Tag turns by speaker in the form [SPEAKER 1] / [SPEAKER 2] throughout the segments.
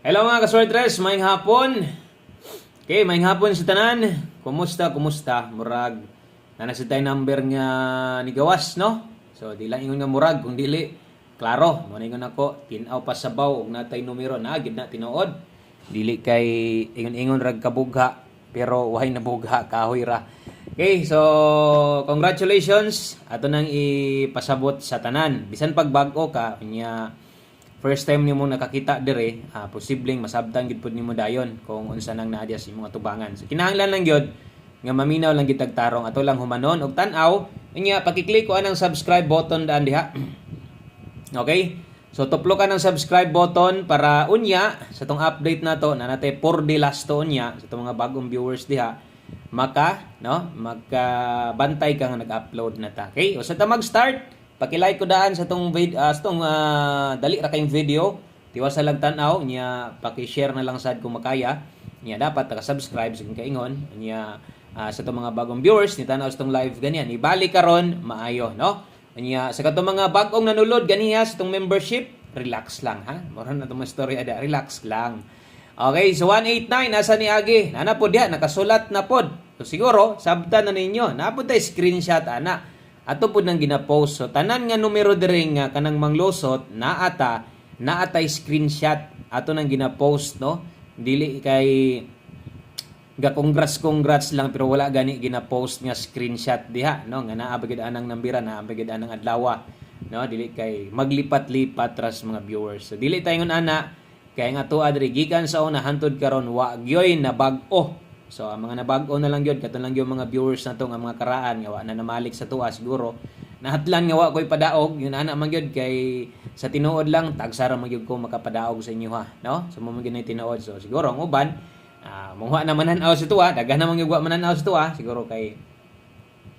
[SPEAKER 1] Hello mga kaswertres, maayong hapon. Okay, maayong hapon sa tanan. Kumusta? Murag nanasid tayo number nga ni Gawas, no? So, di lang ingon nga murag, kung dili, klaro, mo ingon ako, tinaw pa sabaw, ug natay numero na, gid na tinuod. Dili kay ingon-ingon rag kabugha, pero wahay na bugha, kahoy ra. Okay, so congratulations. Ato nang ipasabot sa tanan. Bisan pag bag-o ka, nya first time nimo nakakita dire, posibleng masabtan gid pud nimo dayon kung unsa nang naadya sa imong atubangan. So kinahanglan lang gyud nga maminaw lang gid tarong ato lang humanon og tan-aw, nya pakiklik ko anang subscribe button daan diha. Okay? So tuplo ka ng subscribe button para unya sa tong update nato na natay 4 day last to unya sa tong mga bagong viewers diha magkabantay ka nga nag-upload na ta. Okay? O sa ta mag-start, paki-like ko daan sa tong dali ra kayong video. Tiwas lang tan-aw nya, paki-share na lang sad kung makaya. Nya dapat ka-subscribe sa kaingon nya sa tong mga bagong viewers ni tan-aw sa tong live ganyan. Ibalik karon maayo, no? Nya sa katong mga bagong nanulod ganiya sa tong membership, relax lang ha. Mura na tong story ada, relax lang. Okay, so 189 nasa ni Agi. Ana pod diha nakasulat na pod. So siguro sabtan na ninyo. Napod tay screenshot ana. Ato pod nang gina-post. So tanan nga numero diri nga kanang manglusot naatay screenshot ato nang gina-post, no. Dili kay congrats lang pero wala gani gina-post nga screenshot diha, no, nga naa bagid anang nambira, naa bagid anang adlaw, no, dili kay maglipat-lipat ras mga viewers. So dili tayo ana kay nga tuwa diri gikan sa una hantod karon wa gyoy na bag-o. So ang mga nabag-o na lang gyud katon lang gyud mga viewers nato nga mga karaan nga wa na namalik sa tuwa siguro. Nahatlan nga wa koy padaog, yun ana man gyud kay sa tinuod lang tagsara man gyud ko makapadaog sa inyo ha, no? So mo man gyud tinuod. So siguro ang uban muha na mananaw sa tuwa, daghan na man gyud wa mananaw sa tuwa, siguro kay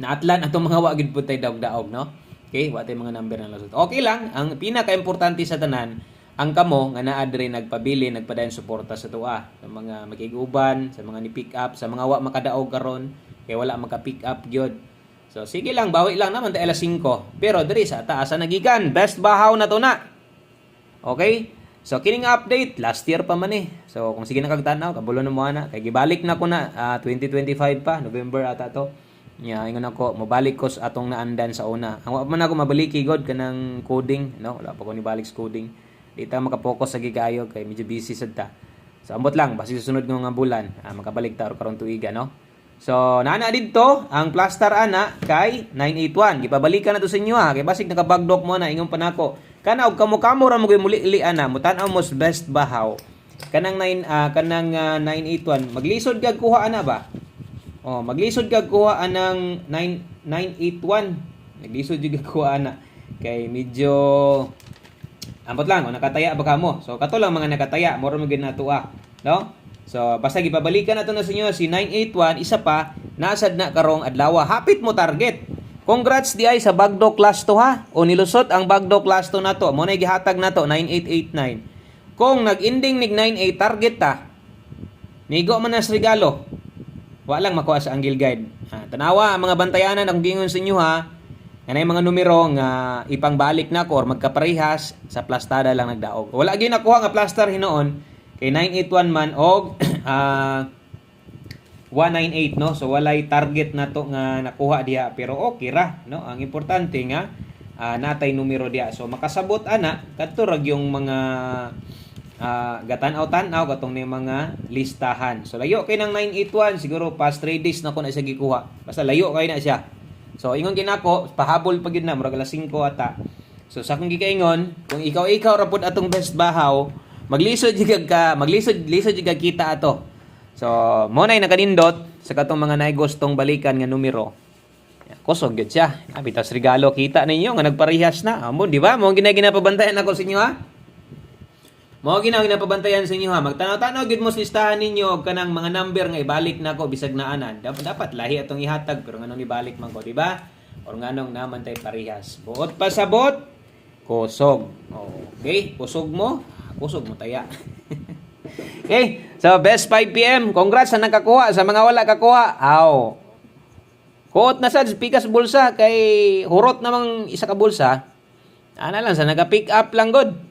[SPEAKER 1] naatlan atong mga wa gyud pud tay daog-daog, no? Okay, wa tay mga number na lusot. Okay lang, ang pinaka-importante sa tanan ang kamo nga naa diri nagpabili, nagpadayon suporta sa tuwa, sa mga makiguban, sa mga ni pick up, sa mga wa makadaog karon kay wala maka-pick up gyud. So sige lang, bawi lang naman ta alas 5. Pero diri sa taas nagikan, best bahaw na to na. Okay? So kining update last year pa man eh. So kung sige na kag tan-aw, kabulo na mo ana kay gibalik na ko na 2025 pa, November ata to. Nya ingon ako, mobalik ko sa atong naandan sa una. Ang wa man ako mabaliki god kanang coding, no? Wala pa ko ni balik sa coding. Di ta makapokus sa gigayo kay medyo busy sad ta. So ambot lang basi susunod nga bulan, makabalik ta karon tuiga, no. So naana didto ang plaster ana kay 981. Gipabalikan na to sa inyo ha kay basig nakabagdok mo na ingon pa nako. Kana og kamo-kamo ra mo gyud muli ana mutan-aw mo best bahaw. Kanang 981 maglisod kag kuha ana ba? Oh, maglisod kag kuha anang 981. Naglisod jud kag kuha ana kay medyo ambot lang, nakataya ba kamo? So, kato lang mga nakataya, moro mo ginatuwa, no? So, basta gipabalikan nato na sa inyo si 981, isa pa, nasad na karong adlaw. Hapit mo target. Congrats di ay sa Bagdo Class 2 ha. O nilusot ang Bagdo Class 2 nato. Mo na gihatag nato 9889. Kung nag-ending nig 98 target ta, nigo man as regalo. Wa lang makuha sa Angle Guide. Tanawa ang mga bantayanan ang gingon sa inyo ha. Kanay mga numero nga ipangbalik na ko or magkaparehas sa plastada lang nagdaog. Wala gyud nakuha nga plaster hinoon kay 981 man og 198, no. So walay target na to nga nakuha diha pero okay ra, no. Ang importante nga natay numero diha. So makasabot ana kadto rag yung mga gatan-aw katong ni mga listahan. So layo kay nang 981 siguro past 3 days na ko na siya gikuha. Basta layo kay na siya. So ingon ginako, pahabol pa gyud na murag alas 5 ata. So sa akong gikaingon, kung ikaw ra pud atong best bahaw, maglisod jud kag kita ato. So mo nay nakanindot sa katong mga nay gustong balikan nga numero. Kusog gyud siya. Abitas regalo kita ninyo nga nagparehas na. Amo di ba? Mo ginapabantayan ako sa inyo ha. Mo ginapabantayan sa inyo ha. Magtanaw-tanaw gyud mo sa listahan ninyo og kanang mga number nga ibalik nako bisag naanan. Dapat lahi atong ihatag pero nganong ibalik man ko, di ba? Or nganong naman tay parehas. Buot pasabot, kusog. Okay, kusog mo taya. Okay, so best 5 PM. Congrats sa nakakuha, sa mga wala kakuha. Aw. Kuot na sad pikas bulsa kay hurot namang isa ka bulsa. Ana lang sa naga-pick up lang god.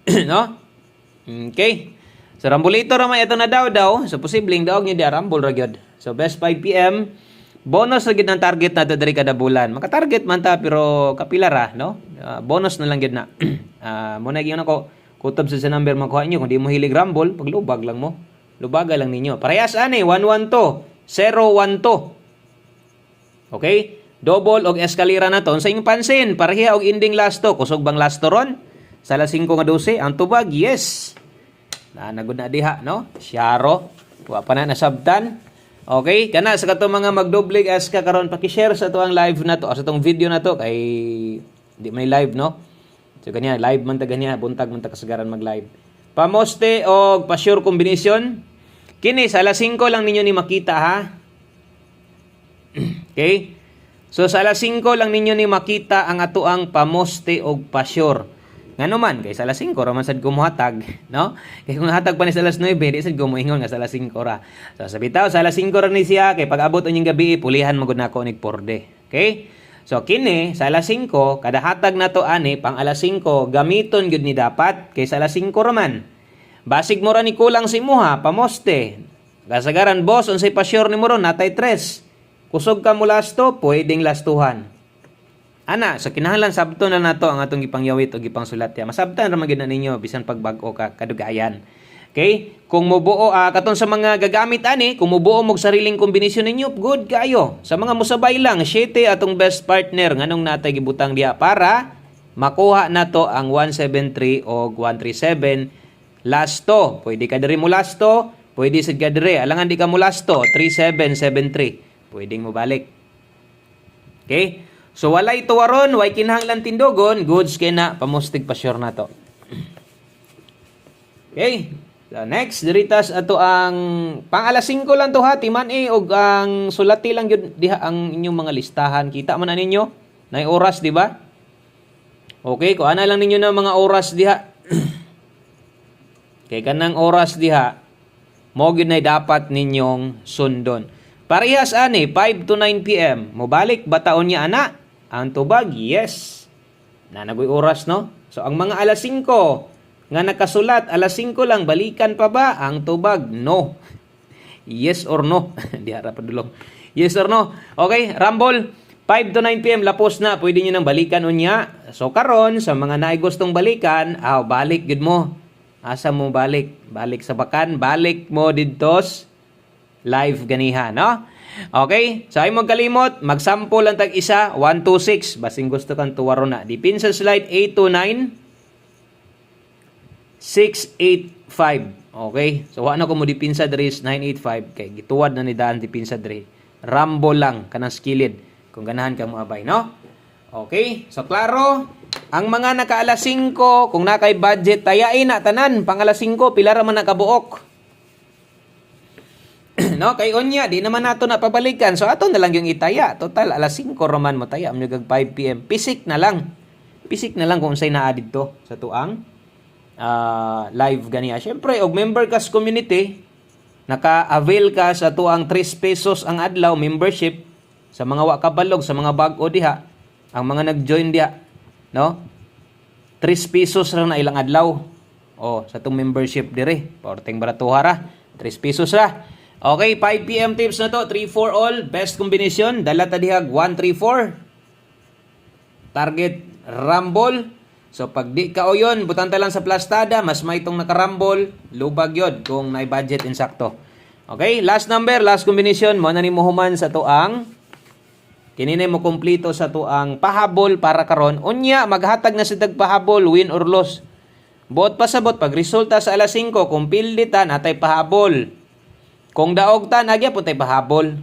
[SPEAKER 1] No? Okay. So Rambolito raman ito na daw. So posibleng daog niya di Rambol ra gyud. So best 5 PM. Bonus na gid ang target nato diri kada bulan. Maka-target man ta pero kapila ra, no? Bonus na lang gid na. Muna gyud nako kutob sa number makuha niyo kung di mo hilig Rumble, paglubag lang mo. Lubaga lang ninyo. Parehas ani 112, 012. Okay? Double og eskalera na to. Sa inyong pansin, pareha og ending last to. Kusog bang last to ron? Sa alas 5 nga 12, ang tubag, yes. Nagod na diha, no? Syaro. Wa pa na nasabtan. Okay? Kana sa kato mga magdoblig as ka karon paki-share sa to ang live na to, sa tong video na to kay di may live, no? So kanya live man ta ganya, buntag man ta kasagaran mag-live. Pamoste og pa-sure combination. Kini sa alas 5 lang ninyo ni makita ha. Okay? So sa alas 5 lang ninyo ni makita ang atuang pamoste og pa-sure. Ngano man kay sa alas 5 ra man sad kumuhatag, no? Kay kung hatag pa ni sa alas 9, di sad gumuingon nga sa alas 5 ra. So sa bitaw sa alas 5 ra ni siya kay pag abot unyong gabi pulihan magud nako nig porde. Okay? So kini sa alas 5 kada hatag nato ani pang alas 5 gamiton gyud ni dapat kay sa alas 5 ra man. Basig mo ra ni kulang si imuha pamoste. Kasagaran boss unsay pa-sure ni mo ron natay 3. Kusog ka mo lasto, pwedeng lastuhan. Ana, so kinahanglan sabton na nato ang atong gipangyawit o gipangsulat ya. Masabtan ra man gid na ninyo bisan pagbag-o ka kadugayan. Okay? Kung mubuo katon sa mga gagamit ani, kung mubuo mo sariling kombinasyon ninyo, good kayo. Sa mga musabay lang, 7 atong best partner nganong natay gibutang diha para makuha nato ang 173 o 137 lasto. Pwede ka diri mo lasto, pwede sad ka diri. Alangan di ka mo lasto, 3773. Pwedeng mo balik. Okay? So, walay tuwaron, way kinahanglan tindogon, goods kay na, pamustig pa sure na to. Okay? So, next, diritas ato ang pang alas 5 lang to ha, timan og ang sulati lang yun, diha ang inyong mga listahan. Kita man na ninyo? Na oras, di ba? Okay, kung ana lang ninyo na mga oras diha. Kay kanang oras diha, mo gyud na dapat ninyong sundon. Parehas ani 5 to 9 PM. Mobalik bataon niya ana. Ang tubag, yes. Nagoy oras no. So ang mga alas 5 nga nakasulat alas 5 lang balikan pa ba? Ang tubag, no. Yes or no? Di harap padulong. Yes or no? Okay, Rumble 5 to 9 PM lapos na. Pwede niyo nang balikan unya. So karon sa mga naay gustong balikan, balik gid mo. Asa mo balik? Balik sa bakan, balik mo didtos live ganiha, no? Okay? So, ay mo kalimot, mag-sample lang tag isa, 1, 2, 6. Basing gusto kang tuwaro na. Dipin sa slide 8 to 9, 6, 8, 5. Okay? So, ano ko mo dipinsa diri is 9, 8, 5. Kay gituwad na ni daan dipinsa diri. Rambo lang, kanang skilled. Kung ganahan ka mo abay, no? Okay? So, klaro, ang mga naka alas 5, kung nakay budget, tayain na tanan. Pang alas 5, pila ra man nakabuok. No, kay unya di naman nato na pabalikan. So ato na lang yung itaya. Total alas 5 raman mo taya amyo gag 5 PM. Pisik na lang. Pisik na lang kung unsay naa didto sa tuang live ganiya. Syempre og member ka sa community, naka-avail ka sa tuang 3 pesos ang adlaw membership sa mga wa kabalog sa mga bag-o diha. Ang mga nag-join diha, no? 3 pesos ra na ilang adlaw. Sa tong membership dire. Porteng baratuha ra. 3 pesos ra. Okay, 5 PM tips na to. 3-4 all. Best combination. Dala tadihag 1-3-4. Target Rumble. So, pag di ka o yun, butang ta lang sa plastada. Mas may itong nakarumble. Lubag yun kung na-budget insakto. Okay, last number, last combination. Mo na ni Muhuman sa tuang. Kininay mo kumplito sa tuang pahabol para karon. Unya, maghatag na sa tagpahabol, win or loss. Buot pa sabot. Pag resulta sa alas 5, kung pilditan, atay pahabol. Kung daog ta nagya po tay pahabol.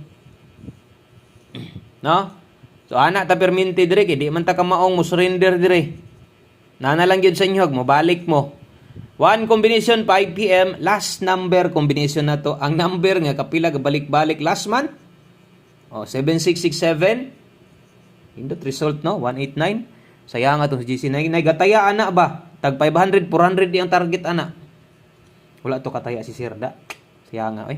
[SPEAKER 1] No? So ana ta perminti dire kay di man ta kamaong mo surrender dire. Nana lang gyud sa inyo mo balik mo. One combination 5 PM, last number combination na to. Ang number nga kapila balik-balik last month. 7667. Indot result no 189. Sayang nga to GC9 gataya ana ba? Tag 500 400 di ang target ana. Wala to kataya si Sirda. Sayang nga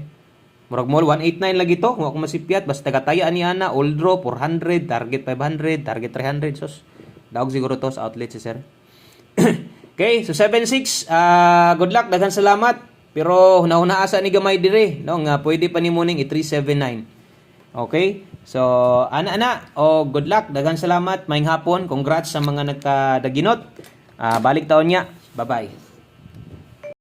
[SPEAKER 1] Murag mall 189 lagi to, kung ako masipyat basta kataya ni ana old draw 400, target 500, target 300 sos. Daog siguro to sa outlet si sir. Okay, so 76, good luck, daghan salamat. Pero hunahuna asa ni gamay dire, no, nga pwede pa ni muning i-379. Okay? So, ana good luck, daghan salamat, maayong hapon. Congrats sa mga nagkadaginot. Balik taon niya. Bye-bye.